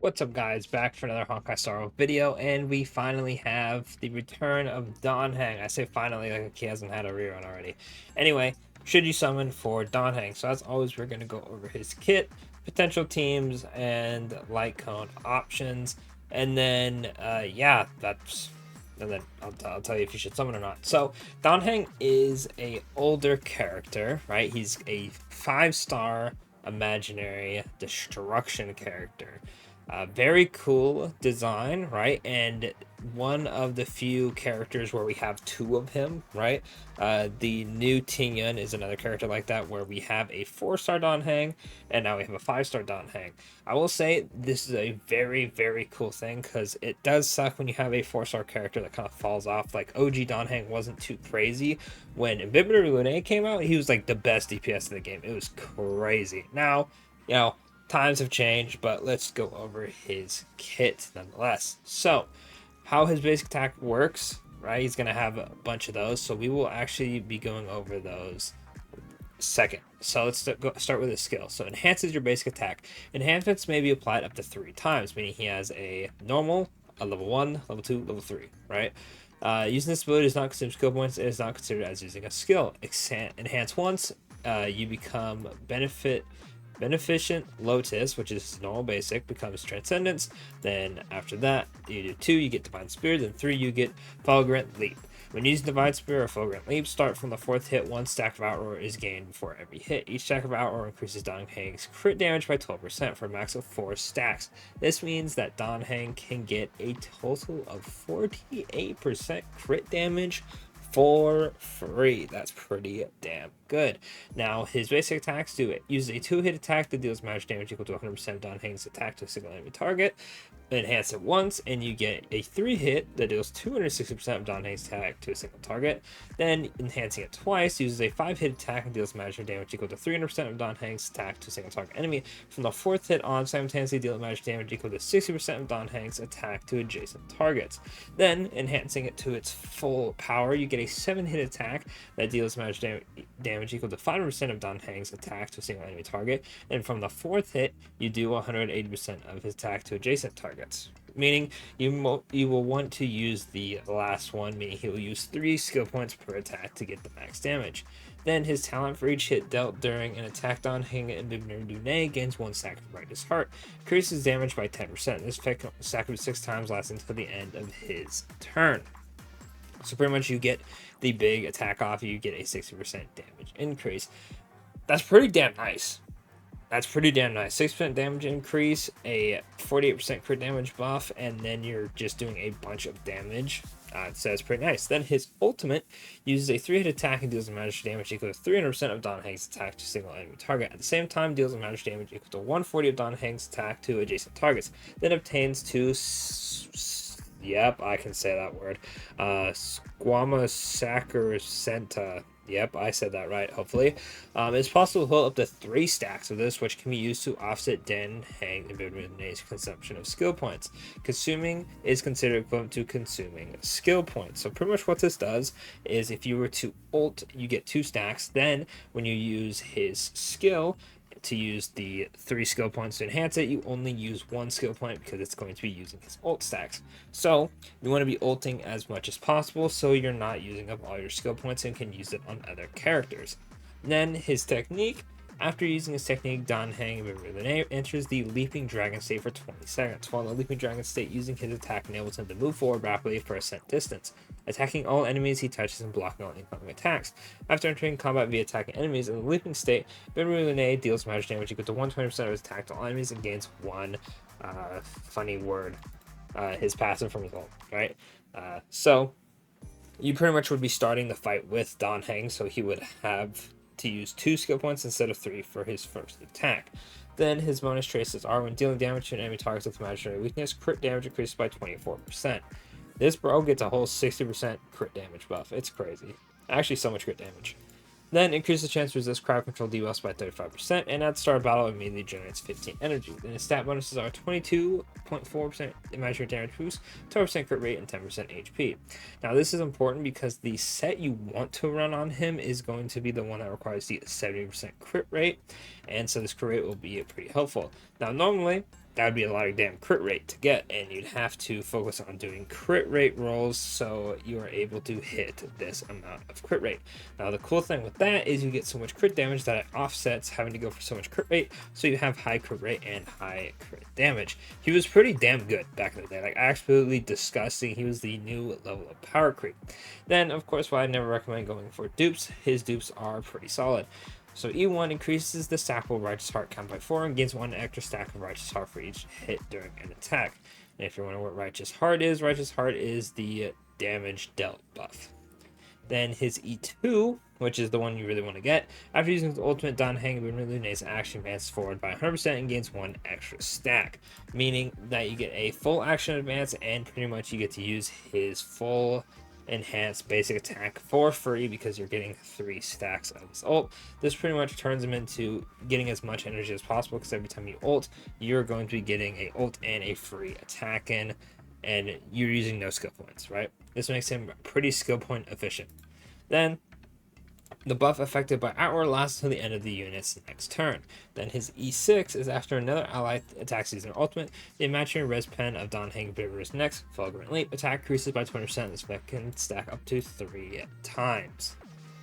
What's up, guys? Back for another Honkai Star video, and we finally have the return of Heng. I say finally like he hasn't had a rerun already. Anyway, should you summon for Heng? So as always, we're going to go over his kit, potential teams, and light cone options. And then, yeah, that's... And then I'll tell you if you should summon or not. So, Heng is a older character, right? He's a 5-star imaginary destruction character. Very cool design, right? And one of the few characters where we have two of him, right? The new Tingyun is another character like that, where we have a 4-star Heng, and now we have a 5-star Heng. I will say this is a very, very cool thing, because it does suck when you have a 4-star character that kind of falls off. Like, OG Heng wasn't too crazy. When Imbibitor Lunae came out, he was like the best DPS in the game. It was crazy. Now, you know, times have changed, but let's go over his kit nonetheless. So, how his basic attack works, right? He's going to have a bunch of those, so we will actually be going over those second. So let's start with his skill. So enhances your basic attack. Enhancements may be applied up to 3 times, meaning he has a normal, a level 1, level 2, level 3, right? Using this ability does not consume skill points. It is not considered as using a skill. Enhance once, you become Beneficent Lotus, which is normal basic, becomes Transcendence. Then after that, you do 2, you get Divine Spear. Then 3, you get Fulgurant Leap. When using Divine Spear or Fulgurant Leap, start from the 4th hit. 1 stack of Outroar is gained before every hit. Each stack of Outroar increases Heng's crit damage by 12% for a max of 4 stacks. This means that Heng can get a total of 48% crit damage for free. That's pretty damn good. Now, his basic attacks do it. Uses a 2-hit attack that deals magic damage equal to 100% of Heng's attack to a single enemy target. Enhance it once, and you get a 3-hit that deals 260% of Heng's attack to a single target. Then, enhancing it twice, uses a 5-hit attack and deals magic damage equal to 300% of Heng's attack to a single target enemy. From the 4th hit on, simultaneously deal magic damage equal to 60% of Heng's attack to adjacent targets. Then, enhancing it to its full power, you get a 7-hit attack that deals magic damage equal to 500% of Heng's attack to a single enemy target. And from the 4th hit, you do 180% of his attack to adjacent targets. Meaning you will want to use the last one, meaning he will use 3 skill points per attack to get the max damage. Then his talent for each hit dealt during an attack on Heng and Lunae gains 1 stack of Brightest Heart, increases damage by 10%. This effect can stack up 6 times, lasting until the end of his turn. So pretty much you get the big attack off, you get a 60% damage increase. That's pretty damn nice. That's pretty damn nice. 6% damage increase, a 48% crit damage buff, and then you're just doing a bunch of damage. So that's pretty nice. Then his ultimate uses a 3-hit attack and deals magic damage equal to 300% of Heng's attack to a single enemy target. At the same time, deals magic damage equal to 140 of Heng's attack to adjacent targets. Then obtains 2... Yep, I can say that word. Squama Sacrosenta. Yep, I said that right, hopefully. It's possible to hold up to 3 stacks of this, which can be used to offset Heng and Lunae's consumption of skill points. Consuming is considered equivalent to consuming skill points. So pretty much what this does is if you were to ult, you get 2 stacks. Then when you use his skill, to use the 3 skill points to enhance it, you only use 1 skill point because it's going to be using his ult stacks. So you want to be ulting as much as possible so you're not using up all your skill points and can use it on other characters. Then his technique. After using his technique, Heng enters the Leaping Dragon state for 20 seconds. While in the Leaping Dragon state, using his attack enables him to move forward rapidly for a set distance, attacking all enemies he touches and blocking all incoming attacks. After entering combat via attacking enemies in the Leaping state, Lunae deals magic damage equal to 120% of his attack to all enemies and gains 1 funny word, his passive from his ult, right? So you pretty much would be starting the fight with Heng, so he would have to use 2 skill points instead of 3 for his first attack. Then his bonus traces are when dealing damage to an enemy target with imaginary weakness, crit damage increases by 24%. This bro gets a whole 60% crit damage buff. It's crazy. Actually, so much crit damage. Then increase the chance to resist crowd control debuffs by 35%, and at the start of battle immediately generates 15 energy. Then his stat bonuses are 22.4% imaginary damage boost, 12% crit rate, and 10% HP. Now this is important because the set you want to run on him is going to be the one that requires the 70% crit rate, and so this crit rate will be pretty helpful. Now normally, that would be a lot of damn crit rate to get, and you'd have to focus on doing crit rate rolls so you are able to hit this amount of crit rate. Now the cool thing with that is you get so much crit damage that it offsets having to go for so much crit rate, so you have high crit rate and high crit damage. He was pretty damn good back in the day, like absolutely disgusting. He was the new level of power creep. Then of course, while I never recommend going for dupes, his dupes are pretty solid. So E1 increases the stackable Righteous Heart count by 4 and gains 1 extra stack of Righteous Heart for each hit during an attack. And if you're wondering what Righteous Heart is the damage dealt buff. Then his E2, which is the one you really want to get, after using his ultimate, Don Heng Lunae's action advances forward by 100% and gains 1 extra stack. Meaning that you get a full action advance and pretty much you get to use his full enhanced basic attack for free because you're getting 3 stacks of his ult. This pretty much turns him into getting as much energy as possible because every time you ult, you're going to be getting a ult and a free attack in, and you're using no skill points, right? This makes him pretty skill point efficient. Then the buff affected by Outward lasts until the end of the unit's next turn. Then his E6 is after another ally attacks using their ultimate. The imaginary res pen of Don Heng Imbibitor's next Fulgurant Leap attack increases by 20%. This effect can stack up to 3 times.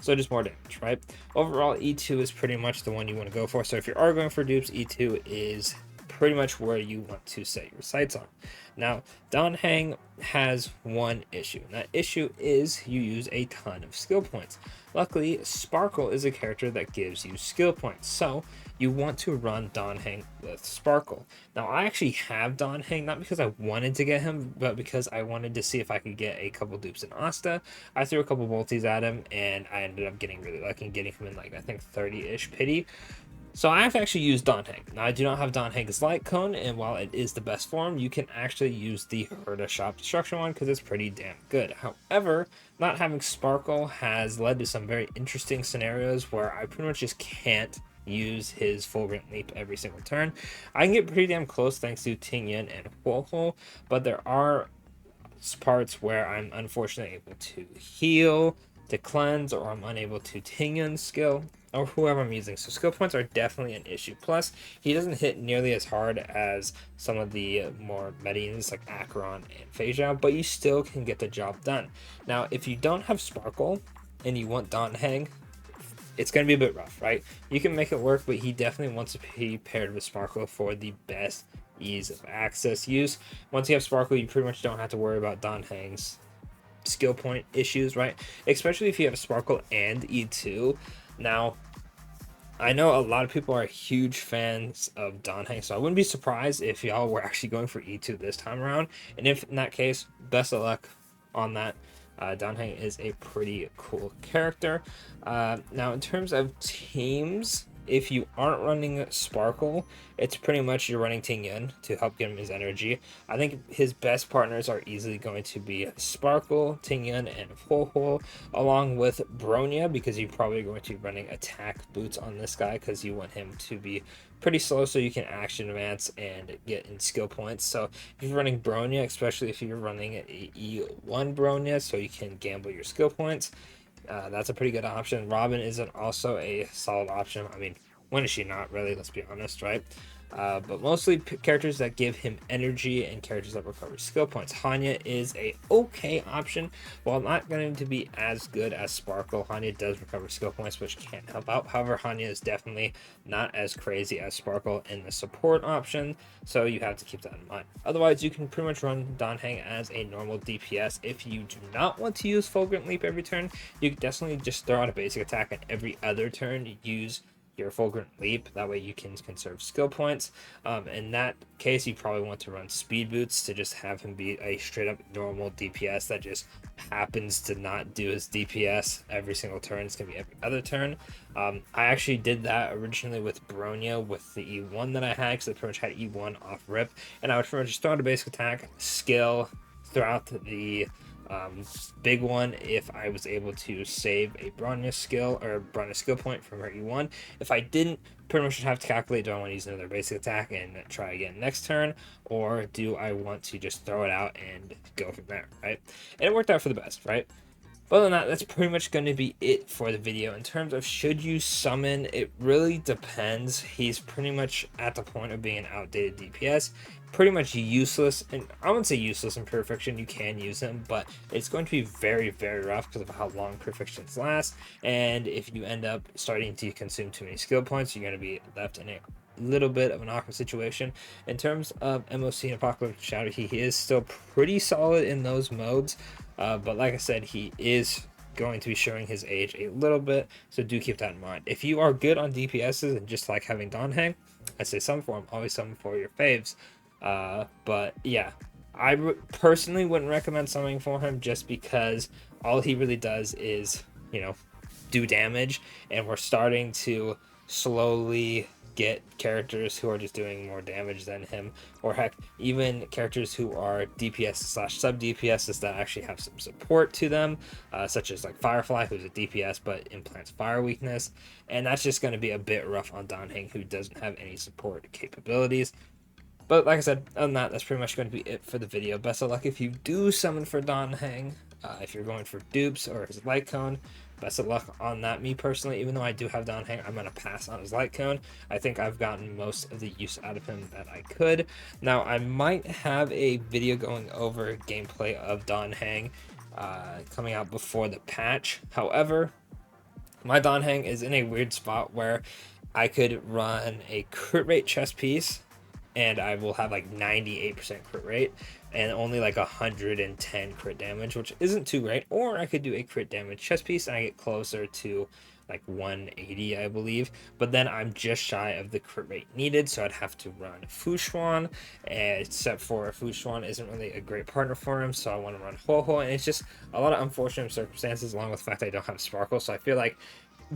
So just more damage, right? Overall, E2 is pretty much the one you want to go for. So if you are going for dupes, E2 is pretty much where you want to set your sights on. Now, Don Heng has one issue, and that issue is you use a ton of skill points. Luckily, Sparkle is a character that gives you skill points, so you want to run Don Heng with Sparkle. Now, I actually have Don Heng, not because I wanted to get him, but because I wanted to see if I could get a couple dupes in Asta. I threw a couple multis at him, and I ended up getting really lucky and getting him in, like, I think 30-ish pity. So I've actually used Don Heng. Now I do not have Don Heng's Light Cone, and while it is the best form, you can actually use the Herda Shop Destruction one because it's pretty damn good. However, not having Sparkle has led to some very interesting scenarios where I pretty much just can't use his Fulgurant Leap every single turn. I can get pretty damn close thanks to Ting Yun and Huoho, but there are parts where I'm unfortunately able to heal, to cleanse, or I'm unable to Ting Yun skill, or whoever I'm using. So skill points are definitely an issue. Plus, he doesn't hit nearly as hard as some of the more meta-units like Acheron and Phasya, but you still can get the job done. Now, if you don't have Sparkle and you want Don Heng, it's going to be a bit rough, right? You can make it work, but he definitely wants to be paired with Sparkle for the best ease of access use. Once you have Sparkle, you pretty much don't have to worry about Don Heng's skill point issues, right? Especially if you have Sparkle and E2. Now, I know a lot of people are huge fans of Don Heng, so I wouldn't be surprised if y'all were actually going for E2 this time around. And if in that case, best of luck on that. Don Heng is a pretty cool character. Now, in terms of teams, if you aren't running Sparkle, it's pretty much you're running Ting Yun to help give him his energy. I think his best partners are easily going to be Sparkle, Ting Yun, and Ho, along with Bronya, because you're probably going to be running attack boots on this guy because you want him to be pretty slow so you can action advance and get in skill points. So if you're running Bronya, especially if you're running an E1 Bronya, so you can gamble your skill points, that's a pretty good option. Robin isn't also a solid option. I mean, when is she not, really? Let's be honest, right? But mostly characters that give him energy and characters that recover skill points. Hanya is a okay option. While not going to be as good as Sparkle, Hanya does recover skill points, which can help out. However, Hanya is definitely not as crazy as Sparkle in the support option, so you have to keep that in mind. Otherwise, you can pretty much run Don Heng as a normal DPS. If you do not want to use Fulgurant Leap every turn, you can definitely just throw out a basic attack, and every other turn use your Fulgurant Leap. That way you can conserve skill points. In that case, you probably want to run Speed Boots to just have him be a straight up normal DPS that just happens to not do his DPS every single turn. It's going to be every other turn. I actually did that originally with Bronya with the E1 that I had, because I pretty much had E1 off rip, and I would pretty much just throw out a basic attack, skill throughout the big one if I was able to save a Bronya skill or Bronya skill point from her E1. If I didn't, pretty much have to calculate, do I want to use another basic attack and try again next turn, or do I want to just throw it out and go from there, right? And it worked out for the best, right? But other than that, that's pretty much going to be it for the video. In terms of should you summon, it really depends. He's pretty much at the point of being an outdated DPS, pretty much useless. And I wouldn't say useless in Pure Fiction, you can use him, but it's going to be very, very rough because of how long Pure Fictions last. And if you end up starting to consume too many skill points, you're going to be left in a little bit of an awkward situation. In terms of MOC and Apocalyptic Shadow, he is still pretty solid in those modes. But like I said, he is going to be showing his age a little bit, so do keep that in mind. If you are good on DPSs and just like having Don Heng, I say summon for him, always summon for your faves. But yeah, I personally wouldn't recommend summoning for him just because all he really does is, you know, do damage, and we're starting to slowly get characters who are just doing more damage than him, or heck, even characters who are DPS slash sub DPSs that actually have some support to them, such as like Firefly, who's a DPS but implants fire weakness, and that's just going to be a bit rough on Don Heng, who doesn't have any support capabilities. But like I said, other than that, that's pretty much going to be it for the video. Best of luck if you do summon for Don Heng. If you're going for dupes or his light cone, best of luck on that. Me personally, even though I do have Don Heng, I'm going to pass on his light cone. I think I've gotten most of the use out of him that I could. Now, I might have a video going over gameplay of Don Heng coming out before the patch. However, my Don Heng is in a weird spot where I could run a crit rate chest piece and I will have like 98% crit rate and only like 110 crit damage, which isn't too great. Or I could do a crit damage chest piece and I get closer to like 180, I believe. But then I'm just shy of the crit rate needed, so I'd have to run Fushuan, except for Fushuan isn't really a great partner for him, so I want to run Ho-Ho, and it's just a lot of unfortunate circumstances, along with the fact that I don't have Sparkle, so I feel like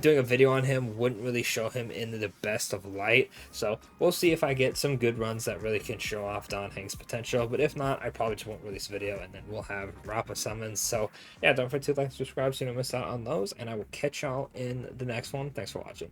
doing a video on him wouldn't really show him in the best of light. So we'll see if I get some good runs that really can show off Don Heng's potential, but if not, I probably just won't release a video, and then we'll have Rappa summons. So yeah, don't forget to like and subscribe so you don't miss out on those, and I will catch y'all in the next one. Thanks for watching.